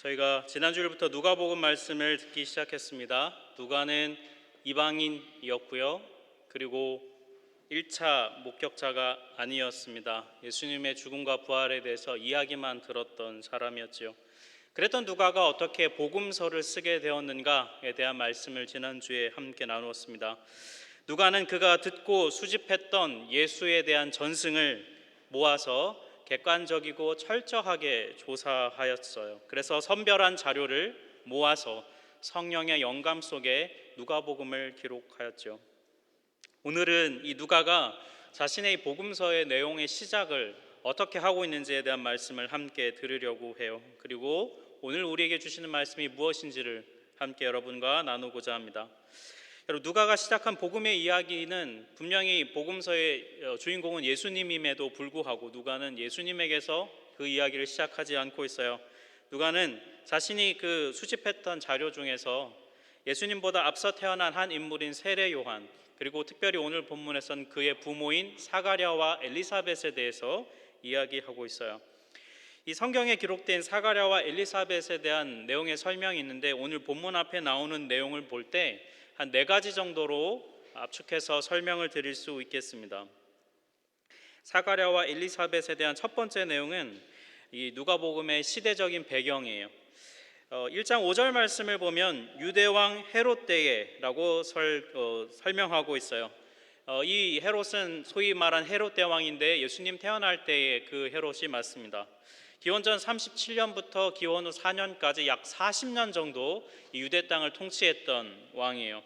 저희가 지난주일부터 누가복음 말씀을 듣기 시작했습니다. 누가는 이방인이었고요. 그리고 1차 목격자가 아니었습니다. 예수님의 죽음과 부활에 대해서 이야기만 들었던 사람이었지요. 그랬던 누가가 어떻게 복음서를 쓰게 되었는가에 대한 말씀을 지난주에 함께 나누었습니다. 누가는 그가 듣고 수집했던 예수에 대한 전승을 모아서 객관적이고 철저하게 조사하였어요. 그래서 선별한 자료를 모아서 성령의 영감 속에 누가복음을 기록하였죠. 오늘은 이 누가가 자신의 복음서의 내용의 시작을 어떻게 하고 있는지에 대한 말씀을 함께 들으려고 해요. 그리고 오늘 우리에게 주시는 말씀이 무엇인지를 함께 여러분과 나누고자 합니다. 여러분, 누가가 시작한 복음의 이야기는 분명히 복음서의 주인공은 예수님임에도 불구하고 누가는 예수님에게서 그 이야기를 시작하지 않고 있어요. 누가는 자신이 그 수집했던 자료 중에서 예수님보다 앞서 태어난 한 인물인 세례 요한, 그리고 특별히 오늘 본문에선 그의 부모인 사가랴와 엘리사벳에 대해서 이야기하고 있어요. 이 성경에 기록된 사가랴와 엘리사벳에 대한 내용의 설명이 있는데, 오늘 본문 앞에 나오는 내용을 볼 때 한 4가지 정도로 압축해서 설명을 드릴 수 있겠습니다. 사가랴와 엘리사벳에 대한 첫 번째 내용은 이 누가복음의 시대적인 배경이에요. 1장 5절 말씀을 보면 유대왕 헤롯 때에라고 설명하고 있어요. 이 헤롯은 소위 말한 헤롯 대왕인데 예수님 태어날 때의 그 헤롯이 맞습니다. 기원전 37년부터 기원 후 4년까지 약 40년 정도 이 유대 땅을 통치했던 왕이에요.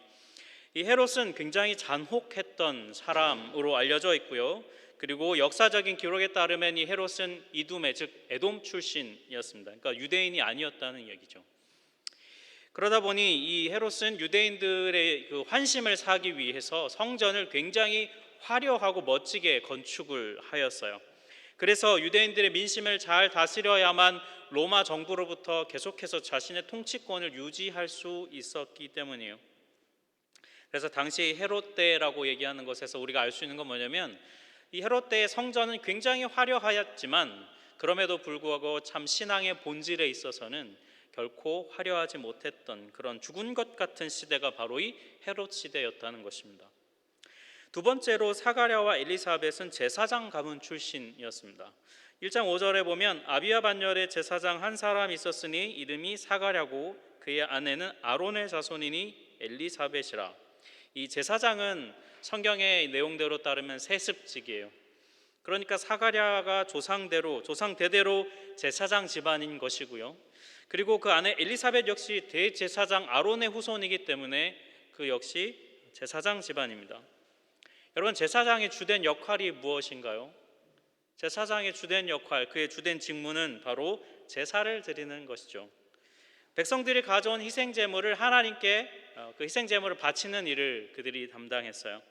이 헤롯은 굉장히 잔혹했던 사람으로 알려져 있고요. 그리고 역사적인 기록에 따르면 이 헤롯은 이두메, 즉 에돔 출신이었습니다. 그러니까 유대인이 아니었다는 얘기죠. 그러다 보니 이 헤롯은 유대인들의 그 환심을 사기 위해서 성전을 굉장히 화려하고 멋지게 건축을 하였어요. 그래서 유대인들의 민심을 잘 다스려야만 로마 정부로부터 계속해서 자신의 통치권을 유지할 수 있었기 때문이에요. 그래서 당시 헤롯 때라고 얘기하는 것에서 우리가 알 수 있는 건 뭐냐면, 이 헤롯 때의 성전은 굉장히 화려하였지만 그럼에도 불구하고 참 신앙의 본질에 있어서는 결코 화려하지 못했던 그런 죽은 것 같은 시대가 바로 이 헤롯 시대였다는 것입니다. 두 번째로 사가랴와 엘리사벳은 제사장 가문 출신이었습니다. 1장 5절에 보면 아비야 반열에 제사장 한 사람 있었으니 이름이 사가랴고 그의 아내는 아론의 자손이니 엘리사벳이라. 이 제사장은 성경의 내용대로 따르면 세습직이에요. 그러니까 사가랴가 조상 대대로 제사장 집안인 것이고요. 그리고 그 아내 엘리사벳 역시 대제사장 아론의 후손이기 때문에 그 역시 제사장 집안입니다. 여러분, 제사장의 주된 역할이 무엇인가요? 제사장의 주된 역할, 그의 주된 직무는 바로 제사를 드리는 것이죠. 백성들이 가져온 희생제물을 하나님께 그 희생제물을 바치는 일을 그들이 담당했어요.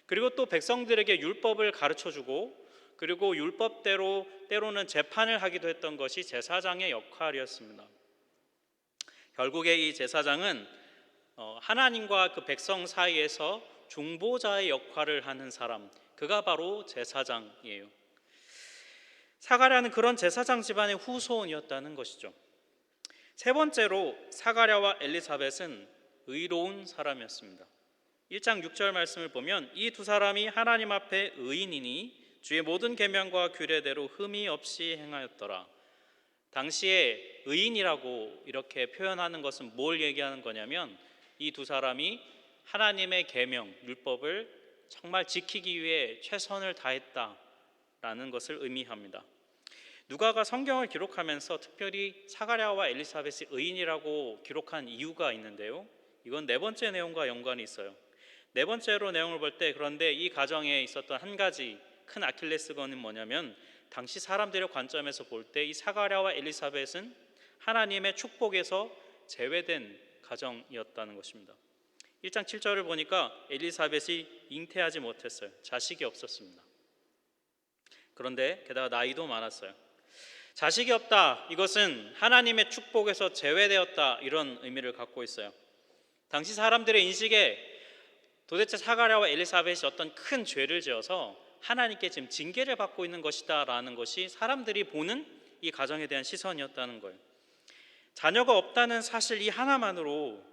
그리고 또 백성들에게 율법을 가르쳐주고, 그리고 율법대로 때로는 재판을 하기도 했던 것이 제사장의 역할이었습니다. 결국에 이 제사장은 하나님과 그 백성 사이에서 중보자의 역할을 하는 사람, 그가 바로 제사장이에요. 사가랴는 그런 제사장 집안의 후손이었다는 것이죠. 세 번째로 사가랴와 엘리사벳은 의로운 사람이었습니다. 1장 6절 말씀을 보면 이 두 사람이 하나님 앞에 의인이니 주의 모든 계명과 규례대로 흠이 없이 행하였더라. 당시에 의인이라고 이렇게 표현하는 것은 뭘 얘기하는 거냐면, 이 두 사람이 하나님의 계명, 율법을 정말 지키기 위해 최선을 다했다라는 것을 의미합니다. 누가가 성경을 기록하면서 특별히 사가랴와 엘리사벳이 의인이라고 기록한 이유가 있는데요. 이건 네 번째 내용과 연관이 있어요. 네 번째로 내용을 볼 때, 그런데 이 가정에 있었던 한 가지 큰 아킬레스건은 뭐냐면, 당시 사람들의 관점에서 볼 때 이 사가랴와 엘리사벳은 하나님의 축복에서 제외된 가정이었다는 것입니다. 1장 7절을 보니까 엘리사벳이 잉태하지 못했어요. 자식이 없었습니다. 그런데 게다가 나이도 많았어요. 자식이 없다, 이것은 하나님의 축복에서 제외되었다, 이런 의미를 갖고 있어요. 당시 사람들의 인식에 도대체 사가랴와 엘리사벳이 어떤 큰 죄를 지어서 하나님께 지금 징계를 받고 있는 것이다 라는 것이 사람들이 보는 이 가정에 대한 시선이었다는 거예요. 자녀가 없다는 사실 이 하나만으로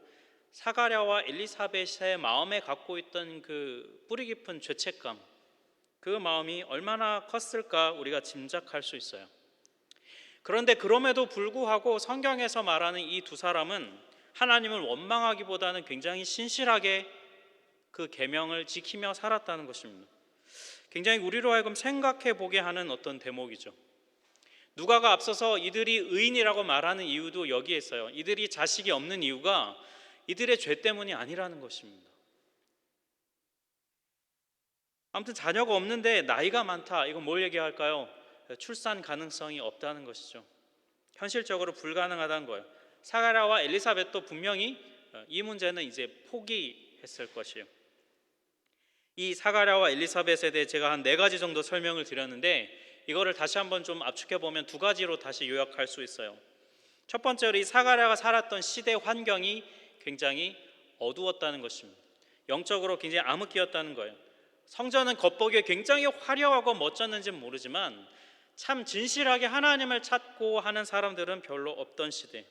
사가랴와 엘리사벳의 마음에 갖고 있던 그 뿌리 깊은 죄책감, 그 마음이 얼마나 컸을까 우리가 짐작할 수 있어요. 그런데 그럼에도 불구하고 성경에서 말하는 이 두 사람은 하나님을 원망하기보다는 굉장히 신실하게 그 계명을 지키며 살았다는 것입니다. 굉장히 우리로 하여금 생각해 보게 하는 어떤 대목이죠. 누가가 앞서서 이들이 의인이라고 말하는 이유도 여기에 있어요. 이들이 자식이 없는 이유가 이들의 죄 때문이 아니라는 것입니다. 아무튼 자녀가 없는데 나이가 많다. 이건 뭘 얘기할까요? 출산 가능성이 없다는 것이죠. 현실적으로 불가능하다는 거예요. 사가랴와 엘리사벳도 분명히 이 문제는 이제 포기했을 것이에요. 이 사가랴와 엘리사벳에 대해 제가 한 4가지 정도 설명을 드렸는데 이거를 다시 한번 좀 압축해 보면 2가지로 다시 요약할 수 있어요. 첫 번째로 이 사가랴가 살았던 시대 환경이 굉장히 어두웠다는 것입니다. 영적으로 굉장히 암흑기였다는 거예요. 성전은 겉보기에 굉장히 화려하고 멋졌는지는 모르지만 참 진실하게 하나님을 찾고 하는 사람들은 별로 없던 시대,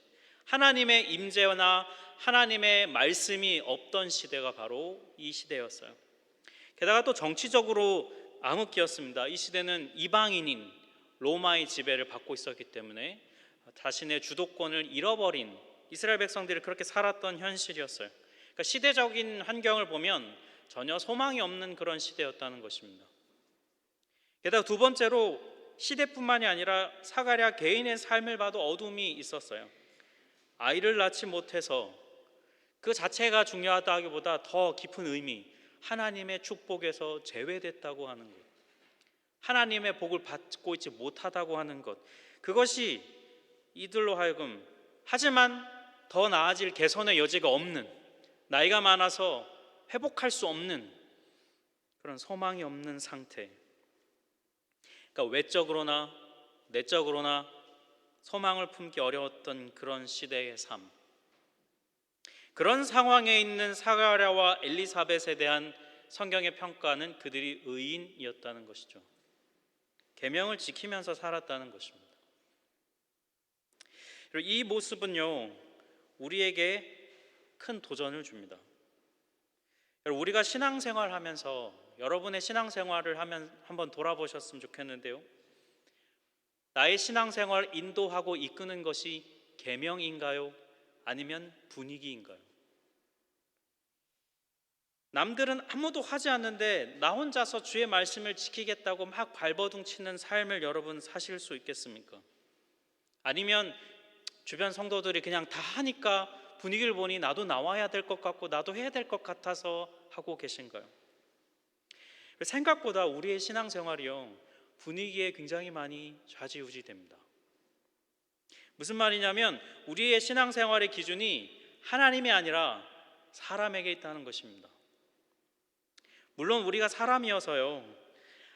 하나님의 임재나 하나님의 말씀이 없던 시대가 바로 이 시대였어요. 게다가 또 정치적으로 암흑기였습니다. 이 시대는 이방인인 로마의 지배를 받고 있었기 때문에 자신의 주도권을 잃어버린 이스라엘 백성들이 그렇게 살았던 현실이었어요. 그러니까 시대적인 환경을 보면 전혀 소망이 없는 그런 시대였다는 것입니다. 게다가 두 번째로 시대뿐만이 아니라 사가랴 개인의 삶을 봐도 어둠이 있었어요. 아이를 낳지 못해서 그 자체가 중요하다기보다 더 깊은 의미, 하나님의 축복에서 제외됐다고 하는 것, 하나님의 복을 받고 있지 못하다고 하는 것, 그것이 이들로 하여금 하지만 더 나아질 개선의 여지가 없는, 나이가 많아서 회복할 수 없는 그런 소망이 없는 상태. 그러니까 외적으로나 내적으로나 소망을 품기 어려웠던 그런 시대의 삶. 그런 상황에 있는 사가랴와 엘리사벳에 대한 성경의 평가는 그들이 의인이었다는 것이죠. 계명을 지키면서 살았다는 것입니다. 그리고 이 모습은요, 우리에게 큰 도전을 줍니다. 우리가 신앙생활하면서 여러분의 신앙생활을 하면 한번 돌아보셨으면 좋겠는데요. 나의 신앙생활 인도하고 이끄는 것이 계명인가요? 아니면 분위기인가요? 남들은 아무도 하지 않는데 나 혼자서 주의 말씀을 지키겠다고 막 발버둥 치는 삶을 여러분 사실 수 있겠습니까? 아니면 주변 성도들이 그냥 다 하니까 분위기를 보니 나도 나와야 될 것 같고 나도 해야 될 것 같아서 하고 계신가요? 생각보다 우리의 신앙생활이요, 분위기에 굉장히 많이 좌지우지됩니다. 무슨 말이냐면 우리의 신앙생활의 기준이 하나님이 아니라 사람에게 있다는 것입니다. 물론 우리가 사람이어서요,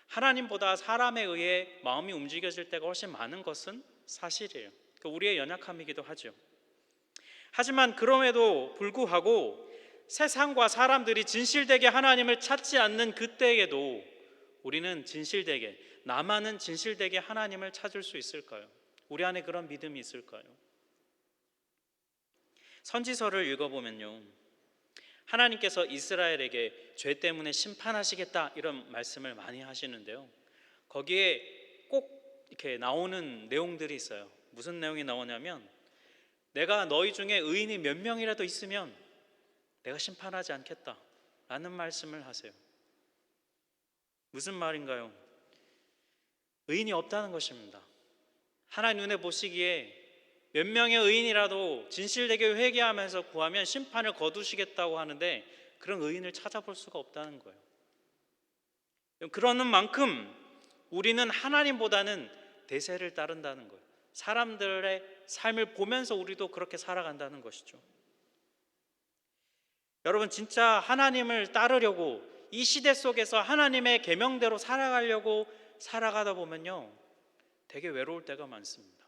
하나님보다 사람에 의해 마음이 움직여질 때가 훨씬 많은 것은 사실이에요. 우리의 연약함이기도 하죠. 하지만 그럼에도 불구하고 세상과 사람들이 진실되게 하나님을 찾지 않는 그때에도 우리는 진실되게, 나만은 진실되게 하나님을 찾을 수 있을까요? 우리 안에 그런 믿음이 있을까요? 선지서를 읽어보면요, 하나님께서 이스라엘에게 죄 때문에 심판하시겠다 이런 말씀을 많이 하시는데요, 거기에 꼭 이렇게 나오는 내용들이 있어요. 무슨 내용이 나오냐면 내가 너희 중에 의인이 몇 명이라도 있으면 내가 심판하지 않겠다 라는 말씀을 하세요. 무슨 말인가요? 의인이 없다는 것입니다. 하나님 눈에 보시기에 몇 명의 의인이라도 진실되게 회개하면서 구하면 심판을 거두시겠다고 하는데 그런 의인을 찾아볼 수가 없다는 거예요. 그러는 만큼 우리는 하나님보다는 대세를 따른다는 거예요. 사람들의 삶을 보면서 우리도 그렇게 살아간다는 것이죠. 여러분, 진짜 하나님을 따르려고 이 시대 속에서 하나님의 계명대로 살아가려고 살아가다 보면요, 되게 외로울 때가 많습니다.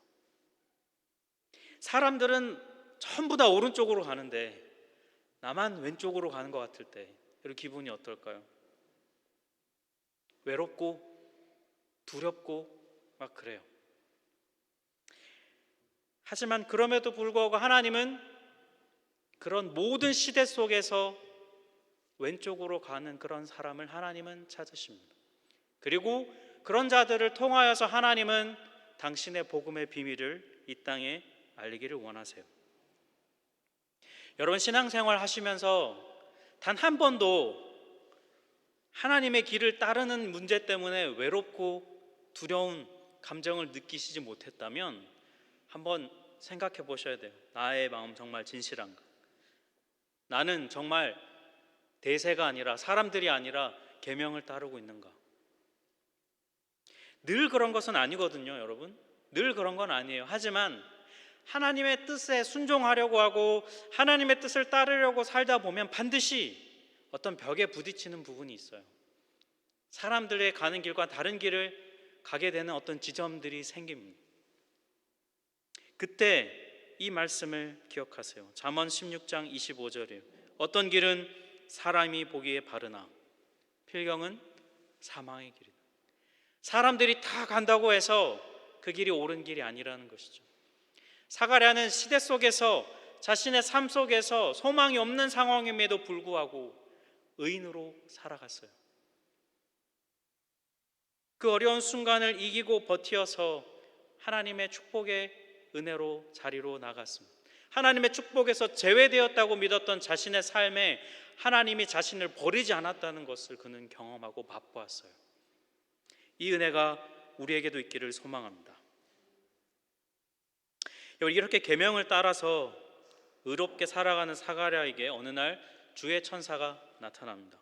사람들은 전부 다 오른쪽으로 가는데 나만 왼쪽으로 가는 것 같을 때 여러분 기분이 어떨까요? 외롭고 두렵고 막 그래요. 하지만 그럼에도 불구하고 하나님은 그런 모든 시대 속에서 왼쪽으로 가는 그런 사람을 하나님은 찾으십니다. 그리고 그런 자들을 통하여서 하나님은 당신의 복음의 비밀을 이 땅에 알리기를 원하세요. 여러분, 신앙생활 하시면서 단 한 번도 하나님의 길을 따르는 문제 때문에 외롭고 두려운 감정을 느끼시지 못했다면 한번 생각해 보셔야 돼요. 나의 마음 정말 진실한가? 나는 정말 대세가 아니라, 사람들이 아니라 계명을 따르고 있는가? 늘 그런 것은 아니거든요, 여러분. 늘 그런 건 아니에요. 하지만 하나님의 뜻에 순종하려고 하고 하나님의 뜻을 따르려고 살다 보면 반드시 어떤 벽에 부딪히는 부분이 있어요. 사람들의 가는 길과 다른 길을 가게 되는 어떤 지점들이 생깁니다. 그때 이 말씀을 기억하세요. 잠언 16장 25절이에요. 어떤 길은 사람이 보기에 바르나 필경은 사망의 길이다. 사람들이 다 간다고 해서 그 길이 옳은 길이 아니라는 것이죠. 사가랴는 시대 속에서 자신의 삶 속에서 소망이 없는 상황임에도 불구하고 의인으로 살아갔어요. 그 어려운 순간을 이기고 버티어서 하나님의 축복의 은혜로 자리로 나갔습니다. 하나님의 축복에서 제외되었다고 믿었던 자신의 삶에 하나님이 자신을 버리지 않았다는 것을 그는 경험하고 맛보았어요. 이 은혜가 우리에게도 있기를 소망합니다. 이렇게 계명을 따라서 의롭게 살아가는 사가랴에게 어느 날 주의 천사가 나타납니다.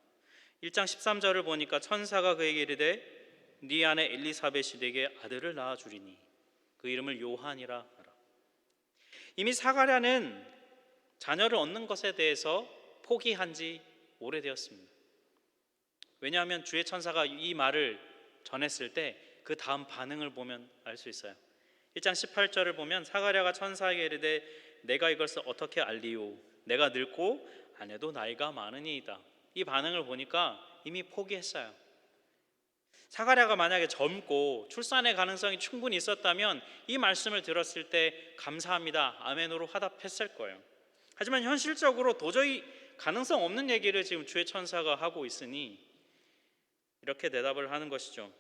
1장 13절을 보니까 천사가 그에게 이르되 네 아내 엘리사벳이 네게 아들을 낳아 주리니 그 이름을 요한이라 하라. 이미 사가랴는 자녀를 얻는 것에 대해서 포기한 지 오래되었습니다. 왜냐하면 주의 천사가 이 말을 전했을 때 그 다음 반응을 보면 알 수 있어요. 1장 18절을 보면 사가랴가 천사에게 이르되 내가 이것을 어떻게 알리요? 내가 늙고 아내도 나이가 많으니이다. 이 반응을 보니까 이미 포기했어요. 사가랴가 만약에 젊고 출산의 가능성이 충분히 있었다면 이 말씀을 들었을 때 감사합니다, 아멘으로 화답했을 거예요. 하지만 현실적으로 도저히 가능성 없는 얘기를 지금 주의 천사가 하고 있으니 이렇게 대답을 하는 것이죠.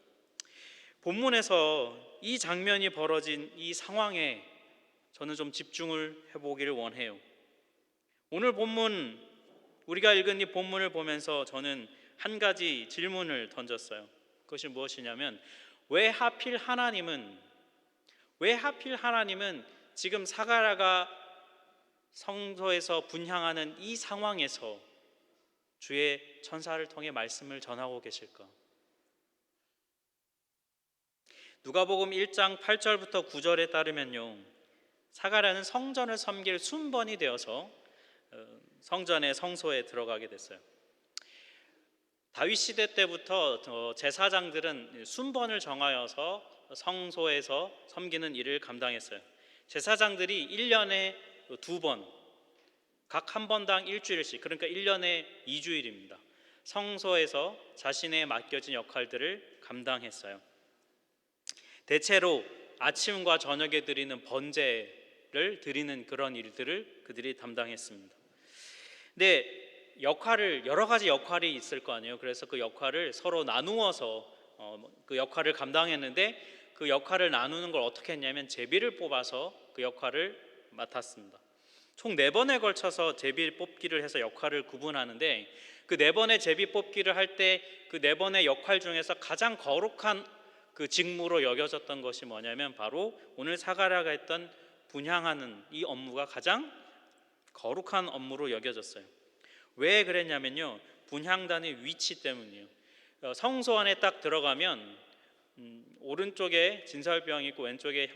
본문에서 이 장면이 벌어진 이 상황에 저는 좀 집중을 해보기를 원해요. 오늘 본문, 우리가 읽은 이 본문을 보면서 저는 한 가지 질문을 던졌어요. 그것이 무엇이냐면 왜 하필 하나님은 지금 사가랴가 성소에서 분향하는 이 상황에서 주의 천사를 통해 말씀을 전하고 계실까? 누가복음 1장 8절부터 9절에 따르면요, 사가랴는 성전을 섬길 순번이 되어서 성전의 성소에 들어가게 됐어요. 다윗 시대 때부터 제사장들은 순번을 정하여서 성소에서 섬기는 일을 감당했어요. 제사장들이 1년에 2번, 각 한 번당 일주일씩, 그러니까 1년에 2주일입니다. 성소에서 자신의 맡겨진 역할들을 감당했어요. 대체로 아침과 저녁에 드리는 번제를 드리는 그런 일들을 그들이 담당했습니다. 근데 여러 가지 역할이 있을 거 아니에요. 그래서 그 역할을 서로 나누어서 그 역할을 감당했는데 그 역할을 나누는 걸 어떻게 했냐면 제비를 뽑아서 그 역할을 맡았습니다. 총 4번에 걸쳐서 제비 뽑기를 해서 역할을 구분하는데 그 4번의 제비 뽑기를 할 때 그 4번의 역할 중에서 가장 거룩한 그 직무로 여겨졌던 것이 뭐냐면 바로 오늘 사가랴가 했던 분향하는 이 업무가 가장 거룩한 업무로 여겨졌어요. 왜 그랬냐면요, 분향단의 위치 때문이에요. 성소 안에 딱 들어가면 오른쪽에 진설병이 있고 왼쪽에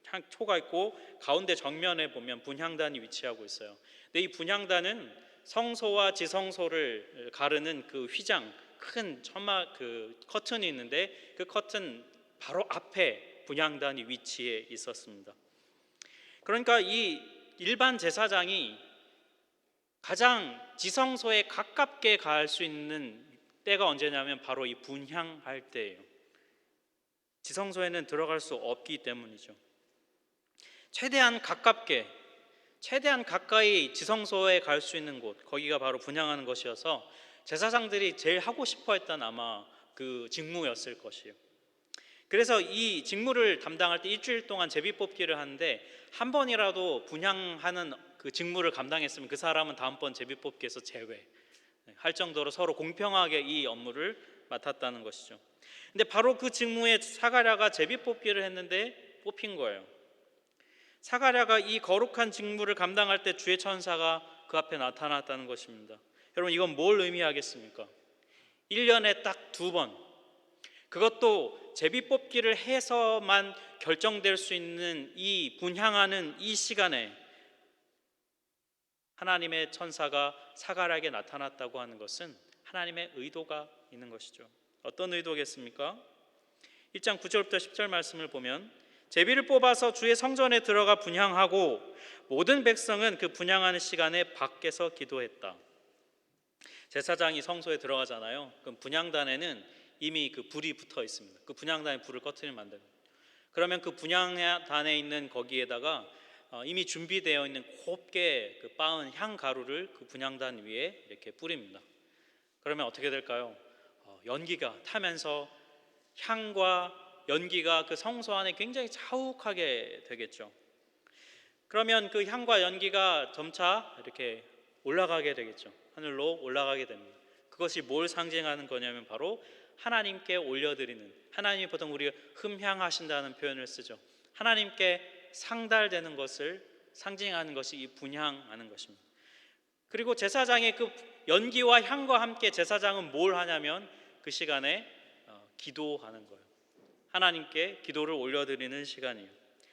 향초가 있고 가운데 정면에 보면 분향단이 위치하고 있어요. 근데 이 분향단은 성소와 지성소를 가르는 그 휘장, 큰 천막 커튼이 있는데 그 커튼 바로 앞에 분향단이 위치해 있었습니다. 그러니까 이 일반 제사장이 가장 지성소에 가깝게 갈 수 있는 때가 언제냐면 바로 이 분향할 때예요. 지성소에는 들어갈 수 없기 때문이죠. 최대한 가깝게, 최대한 가까이 지성소에 갈 수 있는 곳, 거기가 바로 분향하는 것이어서 제사장들이 제일 하고 싶어 했던 아마 그 직무였을 것이에요. 그래서 이 직무를 담당할 때 일주일 동안 제비 뽑기를 하는데, 한 번이라도 분향하는 그 직무를 감당했으면 그 사람은 다음번 제비 뽑기에서 제외할 정도로 서로 공평하게 이 업무를 맡았다는 것이죠. 근데 바로 그 직무에 사가랴가 제비 뽑기를 했는데 뽑힌 거예요. 사가랴가 이 거룩한 직무를 감당할 때 주의 천사가 그 앞에 나타났다는 것입니다. 여러분, 이건 뭘 의미하겠습니까? 1년에 딱 2번, 그것도 제비 뽑기를 해서만 결정될 수 있는 이 분향하는 이 시간에 하나님의 천사가 사가랴에게 나타났다고 하는 것은 하나님의 의도가 있는 것이죠. 어떤 의도겠습니까? 1장 9절부터 10절 말씀을 보면, 제비를 뽑아서 주의 성전에 들어가 분향하고 모든 백성은 그 분향하는 시간에 밖에서 기도했다. 제사장이 성소에 들어가잖아요. 그럼 분향단에는 이미 그 불이 붙어 있습니다. 그 분향단에 불을 꺼트리면 안 됩니다. 그러면 그 분향단에 있는 거기에다가 이미 준비되어 있는 곱게 그 빻은 향 가루를 그 분향단 위에 이렇게 뿌립니다. 그러면 어떻게 될까요? 연기가 타면서 향과 연기가 그 성소 안에 굉장히 자욱하게 되겠죠. 그러면 그 향과 연기가 점차 이렇게 올라가게 되겠죠. 하늘로 올라가게 됩니다. 그것이 뭘 상징하는 거냐면 바로 하나님께 올려드리는, 하나님이 보통 우리가 흠향하신다는 표현을 쓰죠. 하나님께 상달되는 것을 상징하는 것이 이 분향하는 것입니다. 그리고 제사장의 그 연기와 향과 함께 제사장은 뭘 하냐면 그 시간에 기도하는 거예요. 하나님께 기도를 올려드리는 시간이에요.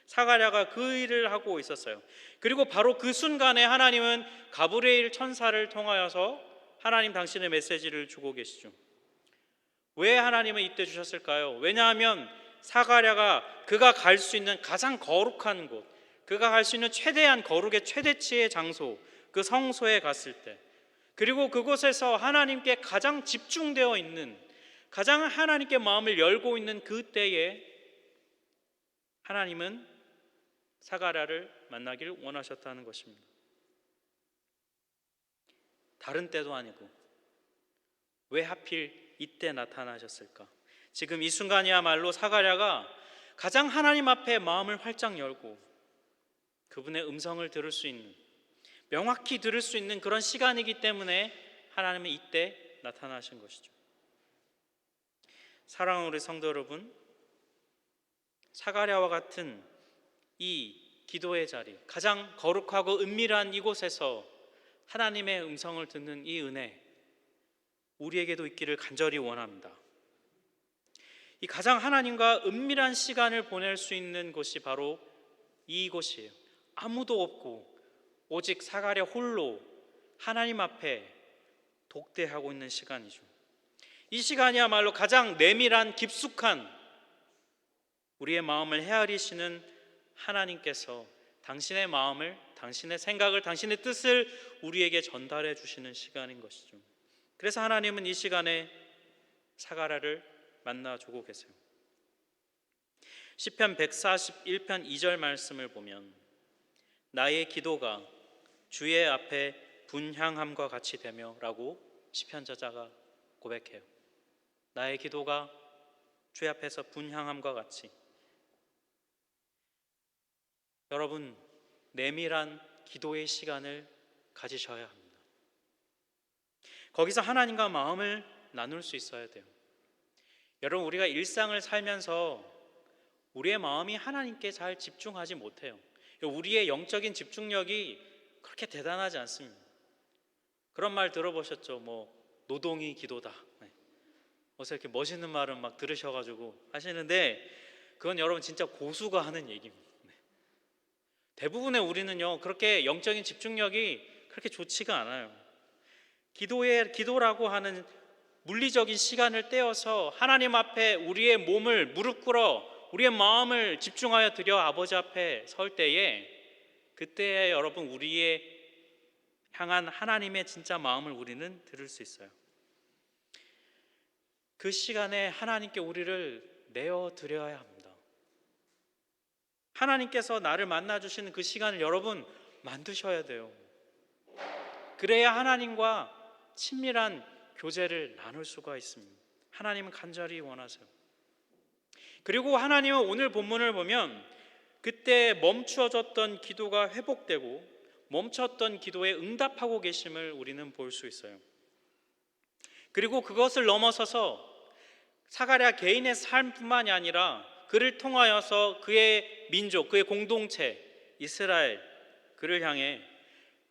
사가랴가 그 일을 하고 있었어요. 그리고 바로 그 순간에 하나님은 가브리엘 천사를 통하여서 하나님 당신의 메시지를 주고 계시죠. 왜 하나님은 이때 주셨을까요? 왜냐하면 사가랴가 그가 갈 수 있는 가장 거룩한 곳, 그가 갈 수 있는 최대한 거룩의 최대치의 장소, 그 성소에 갔을 때, 그리고 그곳에서 하나님께 가장 집중되어 있는, 가장 하나님께 마음을 열고 있는 그 때에 하나님은 사가랴를 만나길 원하셨다는 것입니다. 다른 때도 아니고 왜 하필 이때 나타나셨을까? 지금 이 순간이야말로 사가랴가 가장 하나님 앞에 마음을 활짝 열고 그분의 음성을 들을 수 있는, 명확히 들을 수 있는 그런 시간이기 때문에 하나님은 이때 나타나신 것이죠. 사랑하는 우리 성도 여러분, 사가랴와 같은 이 기도의 자리, 가장 거룩하고 은밀한 이곳에서 하나님의 음성을 듣는 이 은혜, 우리에게도 있기를 간절히 원합니다. 이 가장 하나님과 은밀한 시간을 보낼 수 있는 곳이 바로 이곳이에요. 아무도 없고 오직 사가랴 홀로 하나님 앞에 독대하고 있는 시간이죠. 이 시간이야말로 가장 내밀한 깊숙한 우리의 마음을 헤아리시는 하나님께서 당신의 마음을, 당신의 생각을, 당신의 뜻을 우리에게 전달해 주시는 시간인 것이죠. 그래서 하나님은 이 시간에 사가랴를 만나주고 계세요. 시편 141편 2절 말씀을 보면, 나의 기도가 주의 앞에 분향함과 같이 되며 라고 시편 저자가 고백해요. 나의 기도가 주의 앞에서 분향함과 같이. 여러분, 내밀한 기도의 시간을 가지셔야 합니다. 거기서 하나님과 마음을 나눌 수 있어야 돼요. 여러분, 우리가 일상을 살면서 우리의 마음이 하나님께 잘 집중하지 못해요. 우리의 영적인 집중력이 그렇게 대단하지 않습니다. 그런 말 들어보셨죠? 노동이 기도다. 어서 이렇게 멋있는 말은 막 들으셔가지고 하시는데, 그건 여러분 진짜 고수가 하는 얘기입니다. 대부분의 우리는요, 그렇게 영적인 집중력이 그렇게 좋지가 않아요. 기도라고 하는 물리적인 시간을 떼어서 하나님 앞에 우리의 몸을 무릎 꿇어 우리의 마음을 집중하여 드려 아버지 앞에 설 때에, 그때에 여러분 우리의 향한 하나님의 진짜 마음을 우리는 들을 수 있어요. 그 시간에 하나님께 우리를 내어 드려야 합니다. 하나님께서 나를 만나 주시는 그 시간을 여러분 만드셔야 돼요. 그래야 하나님과 친밀한 교제를 나눌 수가 있습니다. 하나님은 간절히 원하세요. 그리고 하나님은 오늘 본문을 보면 그때 멈추어졌던 기도가 회복되고 멈췄던 기도에 응답하고 계심을 우리는 볼 수 있어요. 그리고 그것을 넘어서서 사가랴 개인의 삶뿐만이 아니라 그를 통하여서 그의 민족, 그의 공동체 이스라엘, 그를 향해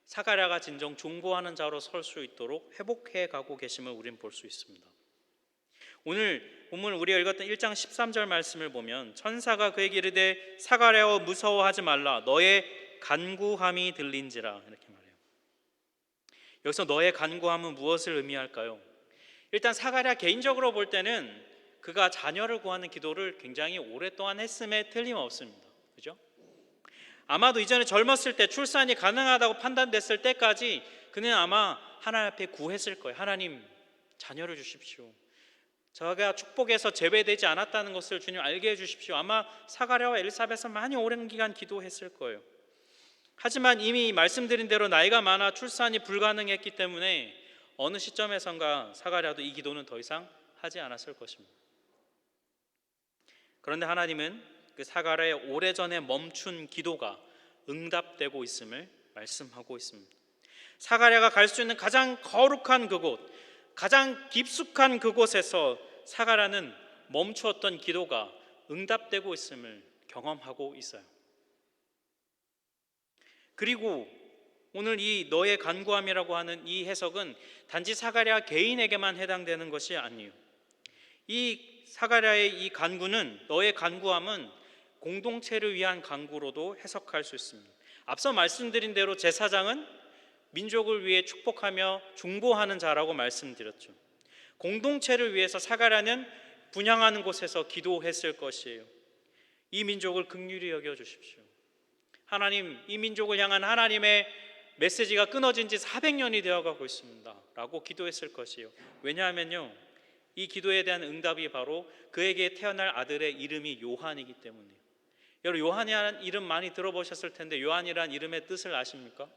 사가랴가 진정 중보하는 자로 설 수 있도록 회복해 가고 계심을 우리는 볼 수 있습니다. 오늘 본문 우리가 읽었던 1장 13절 말씀을 보면 천사가 그에게 이르되 사가랴여 무서워하지 말라 너의 간구함이 들린지라 이렇게 말해요. 여기서 너의 간구함은 무엇을 의미할까요? 일단 사가랴 개인적으로 볼 때는 그가 자녀를 구하는 기도를 굉장히 오랫동안 했음에 틀림없습니다. 그죠? 아마도 이전에 젊었을 때 출산이 가능하다고 판단됐을 때까지 그는 아마 하나님 앞에 구했을 거예요. 하나님 자녀를 주십시오. 저가 축복에서 제외되지 않았다는 것을 주님 알게 해주십시오. 아마 사가랴와 엘사벳은 많이 오랜 기간 기도했을 거예요. 하지만 이미 말씀드린 대로 나이가 많아 출산이 불가능했기 때문에 어느 시점에선가 사가랴도 이 기도는 더 이상 하지 않았을 것입니다. 그런데 하나님은 그 사가랴의 오래전에 멈춘 기도가 응답되고 있음을 말씀하고 있습니다. 사가랴가 갈 수 있는 가장 거룩한 그곳, 가장 깊숙한 그곳에서 사가랴는 멈추었던 기도가 응답되고 있음을 경험하고 있어요. 그리고 오늘 이 너의 간구함이라고 하는 이 해석은 단지 사가랴 개인에게만 해당되는 것이 아니에요. 이 사가랴의 이 간구는 너의 간구함은 공동체를 위한 간구로도 해석할 수 있습니다. 앞서 말씀드린 대로 제사장은 민족을 위해 축복하며 중보하는 자라고 말씀드렸죠. 공동체를 위해서 사가랴는 분향하는 곳에서 기도했을 것이에요. 이 민족을 긍휼히 여겨 주십시오. 하나님, 이 민족을 향한 하나님의 메시지가 끊어진 지 400년이 되어가고 있습니다 라고 기도했을 것이에요. 왜냐하면요, 이 기도에 대한 응답이 바로 그에게 태어날 아들의 이름이 요한이기 때문이에요. 여러분, 요한이라는 이름 많이 들어보셨을 텐데 요한이라는 이름의 뜻을 아십니까?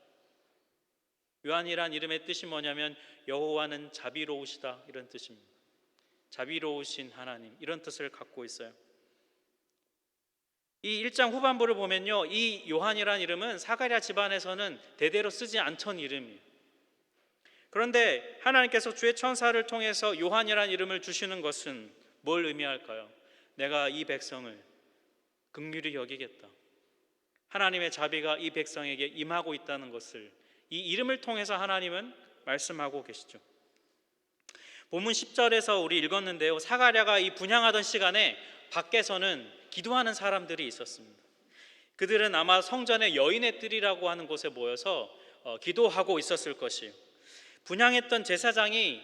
요한이라는 이름의 뜻이 뭐냐면 여호와는 자비로우시다 이런 뜻입니다. 자비로우신 하나님 이런 뜻을 갖고 있어요. 이 1장 후반부를 보면요, 이 요한이라는 이름은 사가랴 집안에서는 대대로 쓰지 않던 이름이에요. 그런데 하나님께서 주의 천사를 통해서 요한이라는 이름을 주시는 것은 뭘 의미할까요? 내가 이 백성을 긍휼히 여기겠다. 하나님의 자비가 이 백성에게 임하고 있다는 것을 이 이름을 통해서 하나님은 말씀하고 계시죠. 본문 10절에서 우리 읽었는데요, 사가랴가 이 분향하던 시간에 밖에서는 기도하는 사람들이 있었습니다. 그들은 아마 성전의 여인의 뜰이라고 하는 곳에 모여서 기도하고 있었을 것이에요. 분향했던 제사장이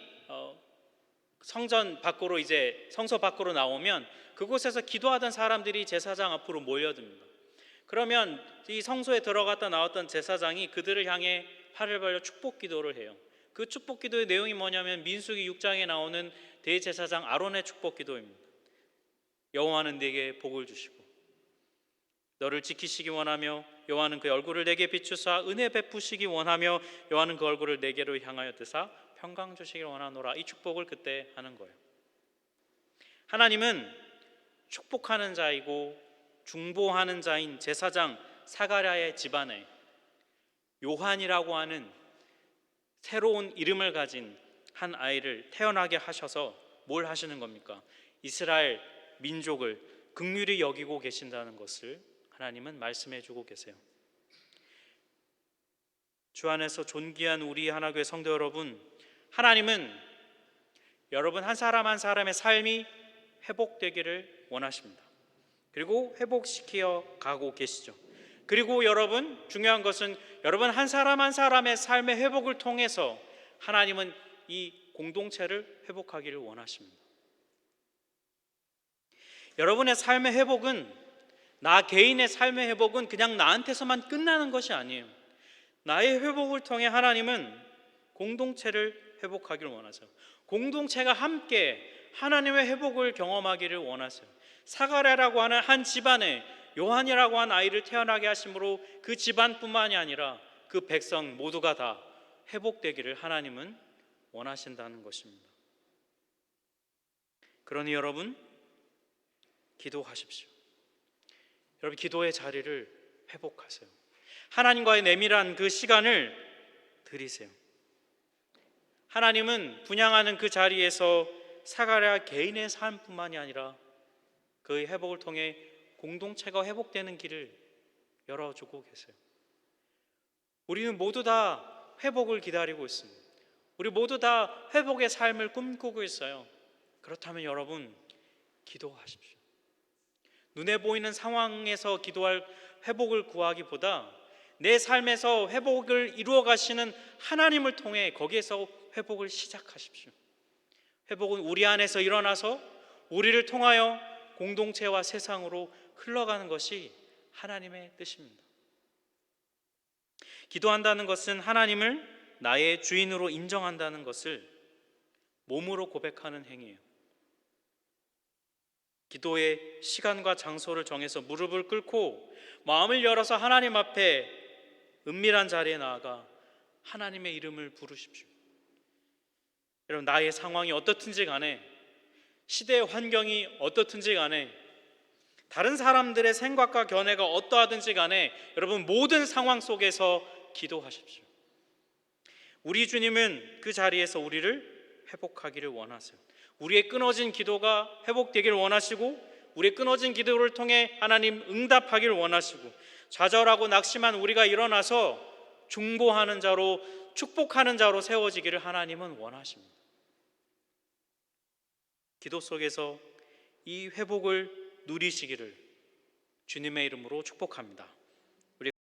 성전 밖으로 이제 성소 밖으로 나오면 그곳에서 기도하던 사람들이 제사장 앞으로 몰려듭니다. 그러면 이 성소에 들어갔다 나왔던 제사장이 그들을 향해 팔을 벌려 축복 기도를 해요. 그 축복 기도의 내용이 뭐냐면 민수기 6장에 나오는 대제사장 아론의 축복 기도입니다. 여호와는 네게 복을 주시고 너를 지키시기 원하며 여호와는 그의 얼굴을 내게 비추사 은혜 베푸시기 원하며 여호와는 그 얼굴을 내게로 향하여 드사 평강 주시기를 원하노라. 이 축복을 그때 하는 거예요. 하나님은 축복하는 자이고 중보하는 자인 제사장 사가랴의 집안에 요한이라고 하는 새로운 이름을 가진 한 아이를 태어나게 하셔서 뭘 하시는 겁니까? 이스라엘 민족을 긍휼히 여기고 계신다는 것을 하나님은 말씀해 주고 계세요. 주 안에서 존귀한 우리 하나교회 성도 여러분, 하나님은 여러분 한 사람 한 사람의 삶이 회복되기를 원하십니다. 그리고 회복시켜 가고 계시죠. 그리고 여러분, 중요한 것은 여러분 한 사람 한 사람의 삶의 회복을 통해서 하나님은 이 공동체를 회복하기를 원하십니다. 여러분의 삶의 회복은, 나 개인의 삶의 회복은 그냥 나한테서만 끝나는 것이 아니에요. 나의 회복을 통해 하나님은 공동체를 회복하기를 원하세요. 공동체가 함께 하나님의 회복을 경험하기를 원하세요. 사가랴라고 하는 한 집안에 요한이라고 한 아이를 태어나게 하심으로 그 집안뿐만이 아니라 그 백성 모두가 다 회복되기를 하나님은 원하신다는 것입니다. 그러니 여러분, 기도하십시오. 여러분, 기도의 자리를 회복하세요. 하나님과의 내밀한 그 시간을 드리세요. 하나님은 분향하는 그 자리에서 사가랴 개인의 삶뿐만이 아니라 그의 회복을 통해 공동체가 회복되는 길을 열어주고 계세요. 우리는 모두 다 회복을 기다리고 있습니다. 우리 모두 다 회복의 삶을 꿈꾸고 있어요. 그렇다면 여러분, 기도하십시오. 눈에 보이는 상황에서 기도할 회복을 구하기보다 내 삶에서 회복을 이루어 가시는 하나님을 통해 거기에서 회복을 시작하십시오. 회복은 우리 안에서 일어나서 우리를 통하여 공동체와 세상으로 흘러가는 것이 하나님의 뜻입니다. 기도한다는 것은 하나님을 나의 주인으로 인정한다는 것을 몸으로 고백하는 행위예요. 기도의 시간과 장소를 정해서 무릎을 꿇고 마음을 열어서 하나님 앞에 은밀한 자리에 나아가 하나님의 이름을 부르십시오. 여러분, 나의 상황이 어떻든지 간에, 시대의 환경이 어떻든지 간에, 다른 사람들의 생각과 견해가 어떠하든지 간에 여러분, 모든 상황 속에서 기도하십시오. 우리 주님은 그 자리에서 우리를 회복하기를 원하세요. 우리의 끊어진 기도가 회복되기를 원하시고, 우리의 끊어진 기도를 통해 하나님 응답하기를 원하시고, 좌절하고 낙심한 우리가 일어나서 중보하는 자로, 축복하는 자로 세워지기를 하나님은 원하십니다. 기도 속에서 이 회복을 누리시기를 주님의 이름으로 축복합니다.